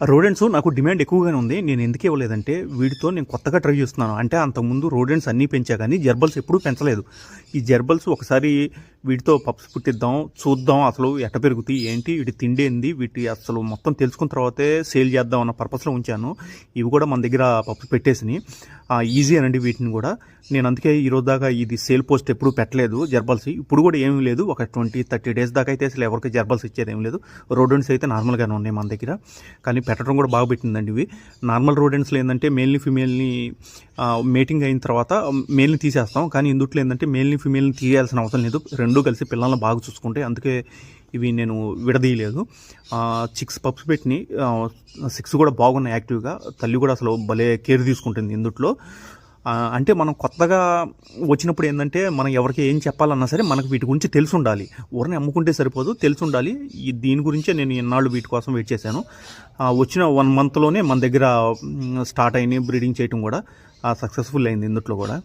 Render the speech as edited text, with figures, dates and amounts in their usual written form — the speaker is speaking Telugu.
రోడెంట్స్ నాకు డిమాండ్ ఎక్కువగానే ఉంది. నేను ఎందుకు ఇవ్వలేదంటే వీటితో నేను కొత్తగా ట్రై చేస్తున్నాను. అంటే అంతకుముందు రోడెంట్స్ అన్నీ పెంచా కానీ జర్బల్స్ ఎప్పుడూ పెంచలేదు. ఈ జర్బల్స్ ఒకసారి వీటితో పప్స్ పుట్టిద్దాం, చూద్దాం అసలు ఎట్ట పెరుగుతాయి ఏంటి, వీటి తిండి ఏంది, వీటి అసలు మొత్తం తెలుసుకున్న తర్వాతే సేల్ చేద్దాం అన్న పర్పస్లో ఉంచాను. ఇవి కూడా మన దగ్గర పప్స్ పెట్టేసినాయి. ఈజీ అనండి వీటిని కూడా. నేను అందుకే ఈరోజు దాకా ఇది సేల్ పోస్ట్ ఎప్పుడూ పెట్టలేదు జర్బల్స్. ఇప్పుడు కూడా ఏమీ లేదు. ఒక 20-30 డేస్ దాకా అయితే అసలు ఎవరికి జర్బల్స్ ఇచ్చేది ఏం లేదు. రోడెంట్స్ అయితే నార్మల్గానే ఉన్నాయి మన దగ్గర, కానీ పెట్టడం కూడా బాగా పెట్టిందండి. ఇవి నార్మల్ రోడెంట్స్లో ఏంటంటే మేల్ని ఫిమేల్ని మేటింగ్ అయిన తర్వాత మేల్ని తీసేస్తాం, కానీ ఇందుట్లో ఏంటంటే మేల్ని ఫిమేల్ని తీయాల్సిన అవసరం లేదు. రెండూ కలిసి పిల్లల్ని బాగా చూసుకుంటే, అందుకే ఇవి నేను విడదీయలేదు. 6 పప్స్ పెట్టినాయి. 6 కూడా బాగున్నాయి యాక్టివ్గా. తల్లి కూడా అసలు భలే కేర్ తీసుకుంటుంది ఇందుట్లో. అంటే మనం కొత్తగా వచ్చినప్పుడు ఏంటంటే మనం ఎవరికి ఏం చెప్పాలన్నా సరే మనకు వీటి గురించి తెలిసి ఉండాలి. ఊరిని అమ్ముకుంటే సరిపోదు, తెలిసి ఉండాలి. దీని గురించే నేను ఇన్నాళ్ళు వీటి కోసం వెయిట్ చేశాను. వచ్చిన 1 మంత్లోనే మన దగ్గర స్టార్ట్ అయినాయి బ్రీడింగ్ చేయటం కూడా. సక్సెస్ఫుల్ అయింది ఇందుట్లో కూడా.